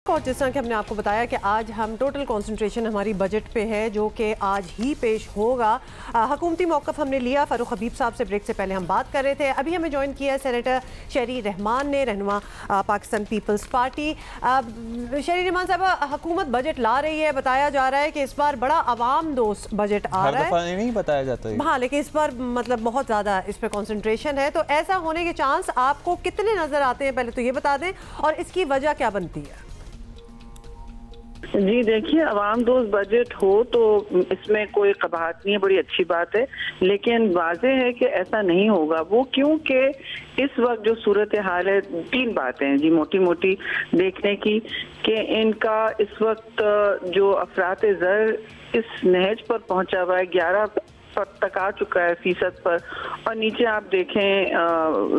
और जिस तरह कि हमने आपको बताया कि आज हम टोटल कंसंट्रेशन हमारी बजट पे है जो कि आज ही पेश होगा। हुकूमती मौक़िफ़ हमने लिया। फ़ारूक हबीब साहब से ब्रेक से पहले हम बात कर रहे थे। अभी हमें ज्वाइन किया है सेनेटर शहरी रहमान ने, रहनुमा पाकिस्तान पीपल्स पार्टी। शहरी रहमान साहब, हुकूमत बजट ला रही है, बताया जा रहा है कि इस बार बड़ा आवाम दोस्त बजट आ रहा है। नहीं बताया जाता है। हाँ, लेकिन इस बार मतलब बहुत ज़्यादा इस पर कॉन्सेंट्रेशन है, तो ऐसा होने के चांस आपको कितने नज़र आते हैं, पहले तो ये बता दें, और इसकी वजह क्या बनती है? जी देखिए, अवाम दोस्त बजट हो तो इसमें कोई कबाहत नहीं है, बड़ी अच्छी बात है, लेकिन वाज़ेह है कि ऐसा नहीं होगा। वो क्योंकि इस वक्त जो सूरत हाल है, तीन बातें हैं जी मोटी मोटी देखने की, कि इनका इस वक्त जो अफरात ज़र इस नहज पर पहुंचा हुआ है 11 तक आ चुका है फीसद पर, और नीचे आप देखें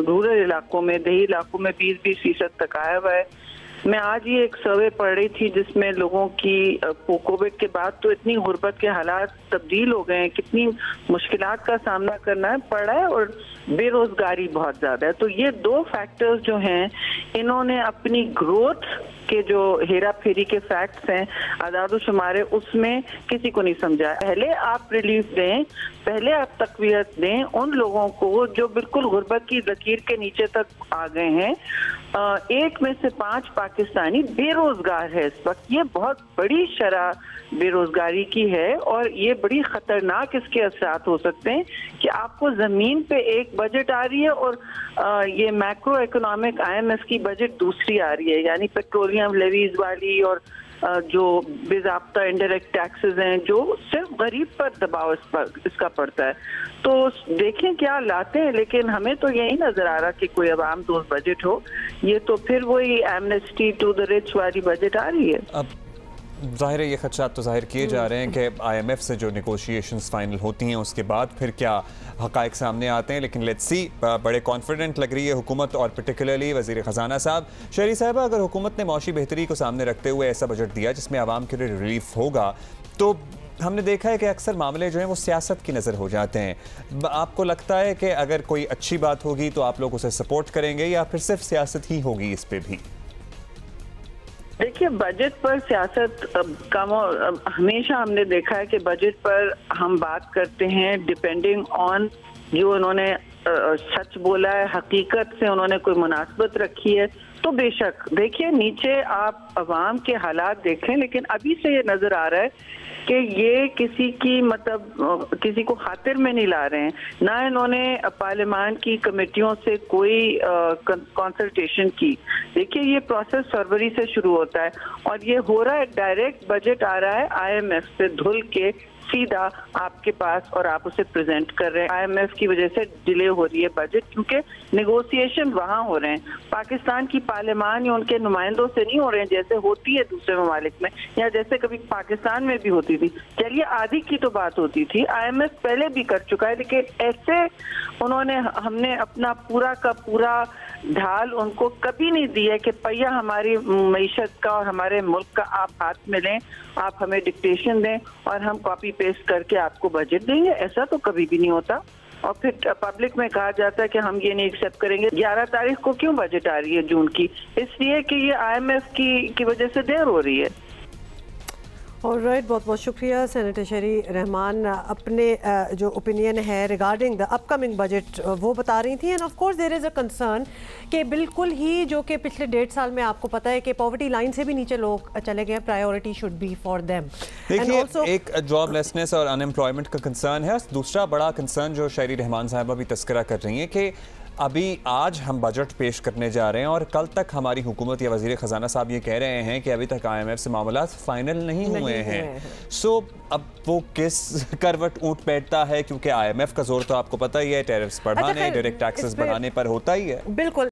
रूरल इलाकों में, देही इलाकों में 20-20% तक आया हुआ है। मैं आज ही एक सर्वे पढ़ रही थी जिसमें लोगों की कोविड के बाद तो इतनी गुर्बत के हालात तब्दील हो गए हैं, कितनी मुश्किलात का सामना करना पड़ा है, और बेरोजगारी बहुत ज़्यादा है। तो ये दो फैक्टर्स जो हैं, इन्होंने अपनी ग्रोथ के जो हेरा फेरी के फैक्ट्स हैं, आदाद शुमारे, उसमें किसी को नहीं समझा। पहले आप रिलीफ दें, पहले आप तकवीत दें उन लोगों को जो बिल्कुल गुर्बत की लकीर के नीचे तक आ गए हैं। 1 में से 5 पाकिस्तानी बेरोजगार है इस वक्त। ये बहुत बड़ी शरह बेरोजगारी की है, और ये बड़ी खतरनाक इसके असरात हो सकते हैं कि आपको जमीन पे एक बजट आ रही है और ये मैक्रो इकोनॉमिक IMF की बजट दूसरी आ रही है, यानी पेट्रोलियम लेवीज वाली, और जो बेज़ाब्ता इनडायरेक्ट टैक्सेस हैं जो सिर्फ गरीब पर दबाव इसका पड़ता है। तो देखें क्या लाते हैं, लेकिन हमें तो यही नजर आ रहा कि कोई अवाम दोस्त बजट हो। ये तो फिर वही एमनेस्टी टू द रिच वाली बजट आ रही है। अब ज़ाहिर है ये खदशात तो जाहिर किए जा रहे हैं कि IMF से जो नेगोशिएशंस फाइनल होती हैं उसके बाद फिर क्या हक़ाइक़ सामने आते हैं, लेकिन लेट्स सी। बड़े कॉन्फिडेंट लग रही है हुकूमत, और पर्टिकुलरली वज़ीर ख़जाना साहब। शहरी साहबा, अगर हुकूमत ने मौशी बेहतरी को सामने रखते हुए ऐसा बजट दिया जिसमें आवाम के लिए रिलीफ होगा, तो हमने देखा है कि अक्सर मामले जो हैं वो सियासत की नज़र हो जाते हैं। आपको लगता है कि अगर कोई अच्छी बात होगी तो आप लोग उसे सपोर्ट करेंगे, या फिर सिर्फ सियासत ही होगी इस पर भी? देखिए, बजट पर सियासत का हमेशा हमने देखा है कि बजट पर हम बात करते हैं डिपेंडिंग ऑन जो उन्होंने सच बोला है, हकीकत से उन्होंने कोई मुनासबत रखी है, तो बेशक देखिए नीचे आप अवाम के हालात देखें, लेकिन अभी से ये नजर आ रहा है कि ये किसी की मतलब किसी को खातिर में नहीं ला रहे हैं। ना इन्होंने पार्लियामान की कमेटियों से कोई कंसल्टेशन की। देखिए, ये प्रोसेस फरवरी से शुरू होता है, और ये हो रहा है डायरेक्ट बजट आ रहा है IMF से धुल के सीधा आपके पास, और आप उसे प्रेजेंट कर रहे हैं। IMF की वजह से डिले हो रही है बजट, क्योंकि नेगोशिएशन वहां हो रहे हैं, पाकिस्तान की पार्लियामान या उनके नुमाइंदों से नहीं हो रहे हैं जैसे होती है दूसरे ममालिक में, या जैसे कभी पाकिस्तान में भी होती थी। चलिए, आधी की तो बात होती थी, IMF पहले भी कर चुका है, लेकिन ऐसे हमने अपना पूरा का पूरा ढाल उनको कभी नहीं दिया कि पहिया हमारी मईशत का और हमारे मुल्क का आप हाथ में लें, आप हमें डिक्टेशन दें और हम कॉपी पेस्ट करके आपको बजट देंगे। ऐसा तो कभी भी नहीं होता। और फिर पब्लिक में कहा जाता है कि हम ये नहीं एक्सेप्ट करेंगे। 11 तारीख को क्यों बजट आ रही है जून की? इसलिए कि ये IMF की वजह से देर हो रही है। ऑलराइट, बहुत बहुत शुक्रिया सेनेटर शहरी रहमान। अपने जो ओपिनियन है रिगार्डिंग द अपकमिंग बजट वो बता रही थी। And of course there is a concern कि बिल्कुल ही जो कि पिछले 1.5 साल में आपको पता है कि पॉवर्टी लाइन से भी नीचे लोग चले गए। Priority should be for them. देखिए, एक जॉबलेसनेस और अनएम्प्लॉयमेंट का कंसर्न है। दूसरा बड़ा कंसर्न जो शहरी रहमान साहबा भी तस्करा कर रही हैं कि अभी आज हम बजट पेश करने जा रहे हैं, और कल तक हमारी हुकूमत या वज़ीर ख़जाना साहब ये कह रहे हैं कि अभी तक IMF से मामलात फाइनल नहीं हुए हैं। सो अब वो किस करवट ऊँट बैठता है, क्योंकि IMF का जोर तो आपको पता ही है, टैरिफ्स बढ़ाने, डायरेक्ट टैक्सेस बढ़ाने पर होता ही है। बिल्कुल।